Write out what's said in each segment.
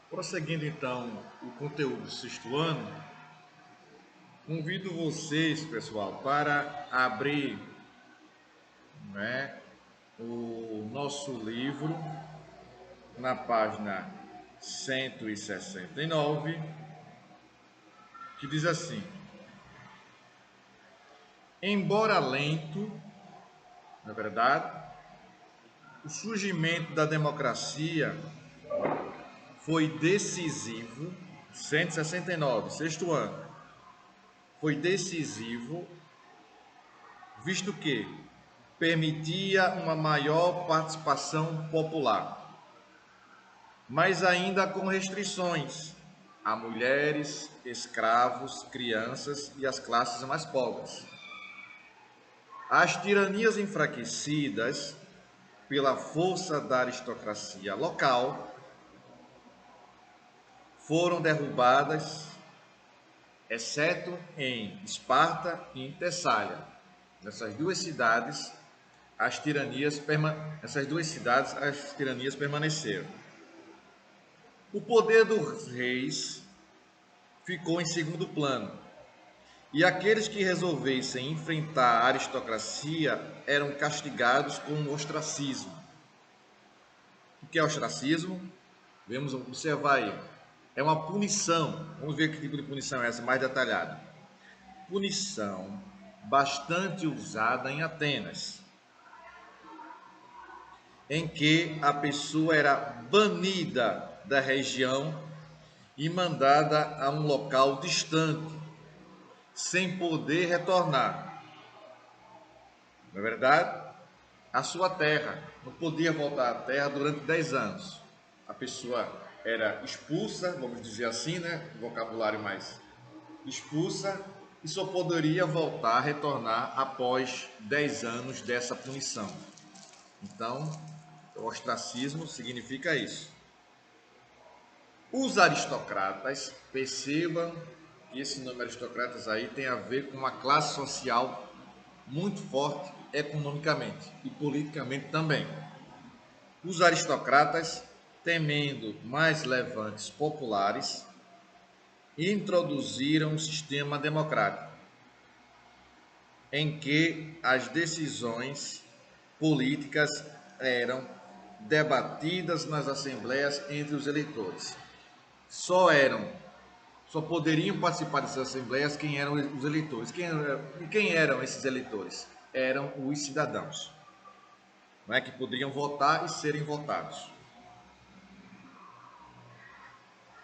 Prosseguindo então o conteúdo do sexto ano, convido vocês, pessoal, para abrir, né, o nosso livro na página 169, que diz assim: embora lento, na verdade, o surgimento da democracia foi decisivo, 169, sexto ano, foi decisivo, visto que permitia uma maior participação popular, mas ainda com restrições a mulheres, escravos, crianças e as classes mais pobres. As tiranias enfraquecidas pela força da aristocracia local foram derrubadas, exceto em Esparta e em Tessália. Nessas duas cidades, as tiranias permaneceram. O poder dos reis ficou em segundo plano, e aqueles que resolvessem enfrentar a aristocracia eram castigados com o ostracismo. O que é ostracismo? Vamos observar aí. É uma punição. Vamos ver que tipo de punição é essa mais detalhada. Punição bastante usada em Atenas, em que a pessoa era banida da região e mandada a um local distante, sem poder retornar. Não é verdade? A sua terra, não podia voltar à terra durante 10 anos. A pessoa era expulsa, vamos dizer assim, né? Vocabulário mais expulsa, e só poderia voltar, retornar após 10 anos dessa punição. Então, o ostracismo significa isso. Os aristocratas, percebam que esse nome aristocratas aí tem a ver com uma classe social muito forte economicamente e politicamente também. Os aristocratas, temendo mais levantes populares, introduziram um sistema democrático, em que as decisões políticas eram debatidas nas assembleias entre os eleitores. Só poderiam participar dessas assembleias quem eram os eleitores. Quem eram esses eleitores? Eram os cidadãos, não é, que poderiam votar e serem votados.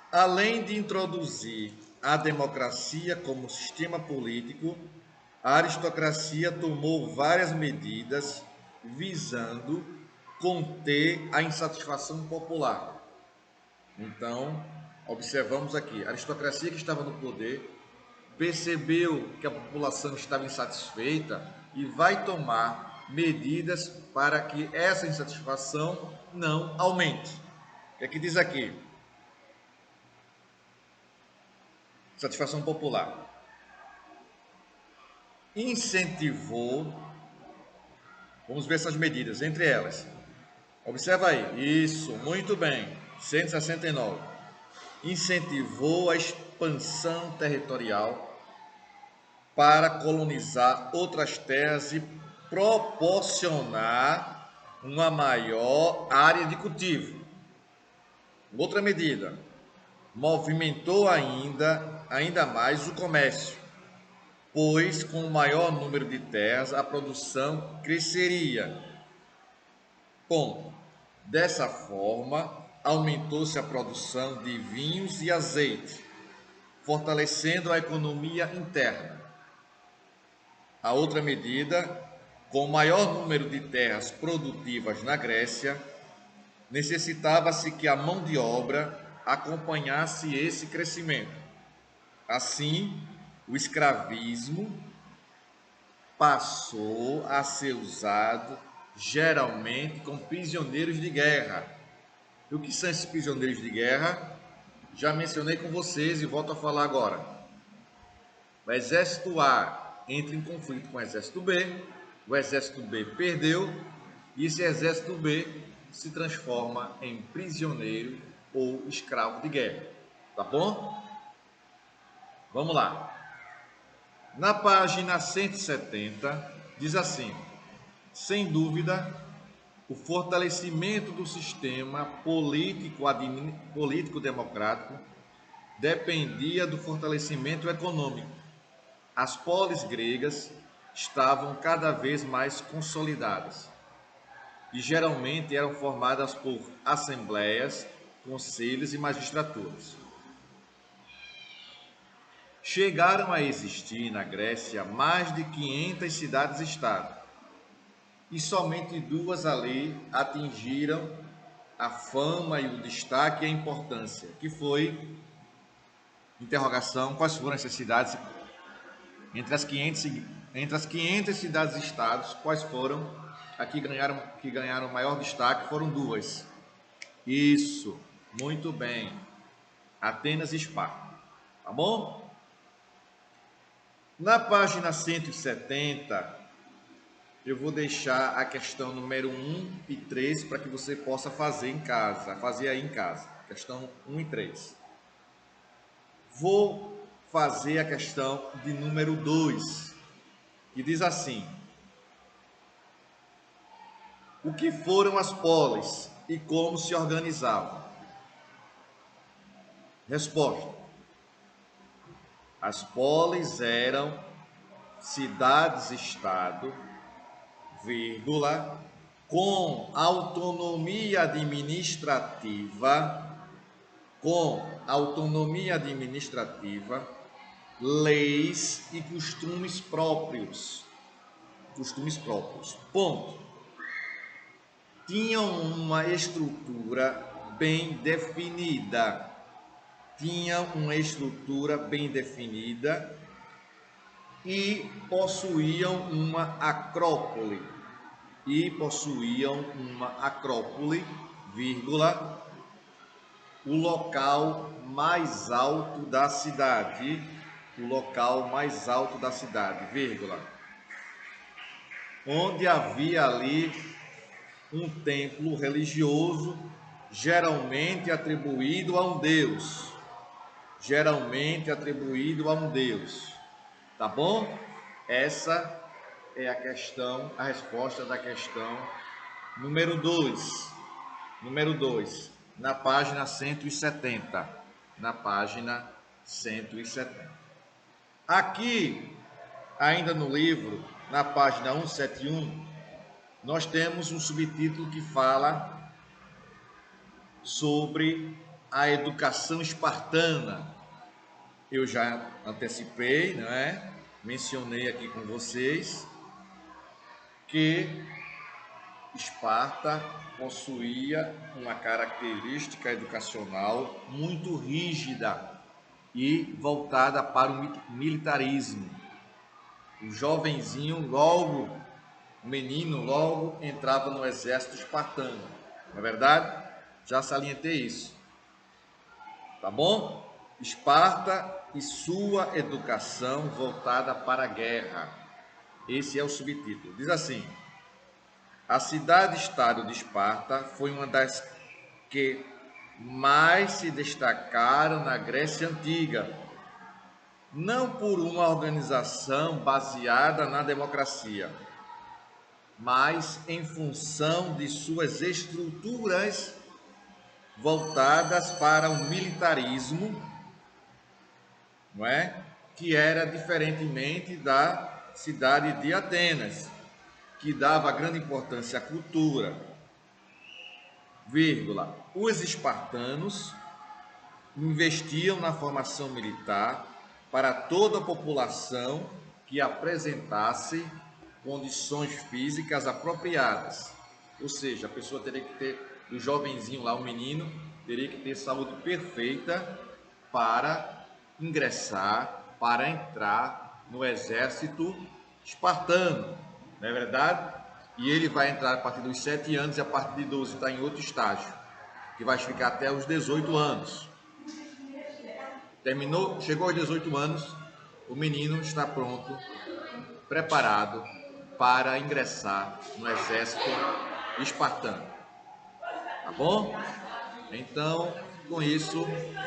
Além de introduzir a democracia como sistema político, a aristocracia tomou várias medidas visando conter a insatisfação popular. Então, observamos aqui, a aristocracia que estava no poder percebeu que a população estava insatisfeita e vai tomar medidas para que essa insatisfação não aumente. O que é que diz aqui? Satisfação popular. Incentivou, vamos ver essas medidas, entre elas. Observa aí, isso, muito bem, 169. Incentivou a expansão territorial para colonizar outras terras e proporcionar uma maior área de cultivo. Outra medida, movimentou ainda mais o comércio, pois com o maior número de terras a produção cresceria. Ponto. Dessa forma, aumentou-se a produção de vinhos e azeite, fortalecendo a economia interna. A outra medida, com o maior número de terras produtivas na Grécia, necessitava-se que a mão de obra acompanhasse esse crescimento. Assim, o escravismo passou a ser usado geralmente com prisioneiros de guerra. E o que são esses prisioneiros de guerra? Já mencionei com vocês e volto a falar agora. O exército A entra em conflito com o exército B, o exército B perdeu e esse exército B se transforma em prisioneiro ou escravo de guerra. Tá bom? Vamos lá. Na página 170, diz assim: sem dúvida, o fortalecimento do sistema político-democrático dependia do fortalecimento econômico. As polis gregas estavam cada vez mais consolidadas e geralmente eram formadas por assembleias, conselhos e magistraturas. Chegaram a existir na Grécia mais de 500 cidades-estado e somente 2 ali atingiram a fama e o destaque e a importância, que foi, interrogação, quais foram essas cidades? Entre as 500 cidades-estados, quais foram? Aqui que ganharam maior destaque foram 2. Isso, muito bem. Atenas e Esparta, tá bom? Na página 170, eu vou deixar a questão número 1 e 3 para que você possa fazer em casa, fazer aí em casa. Questão 1 e 3. Vou fazer a questão de número 2, que diz assim: o que foram as polis e como se organizavam? Resposta: as polis eram cidades-estado, vírgula, com autonomia administrativa, leis e costumes próprios. Ponto. Tinham uma estrutura bem definida. E possuíam uma acrópole, vírgula, o local mais alto da cidade, vírgula, onde havia ali um templo religioso, geralmente atribuído a um deus. Tá bom? Essa é a resposta da questão número 2. Na página 170. Aqui, ainda no livro, na página 171, nós temos um subtítulo que fala sobre a educação espartana. Eu já antecipei, não é? Mencionei aqui com vocês que Esparta possuía uma característica educacional muito rígida e voltada para o militarismo. O jovenzinho o menino logo entrava no exército espartano. Não é verdade? Já salientei isso. Tá bom? Esparta e sua educação voltada para a guerra. Esse é o subtítulo. Diz assim: a cidade-estado de Esparta foi uma das que mais se destacaram na Grécia Antiga, não por uma organização baseada na democracia, mas em função de suas estruturas voltadas para o militarismo, não é? Que era diferentemente da cidade de Atenas, que dava grande importância à cultura, vírgula, os espartanos investiam na formação militar para toda a população que apresentasse condições físicas apropriadas. Ou seja, a pessoa teria que ter, o jovenzinho lá, o menino, teria que ter saúde perfeita para entrar no exército espartano, não é verdade? E ele vai entrar a partir dos 7 anos e a partir de 12 está em outro estágio, que vai ficar até os 18 anos. Chegou aos 18 anos, o menino está pronto, preparado para ingressar no exército espartano. Tá bom? Então, com isso,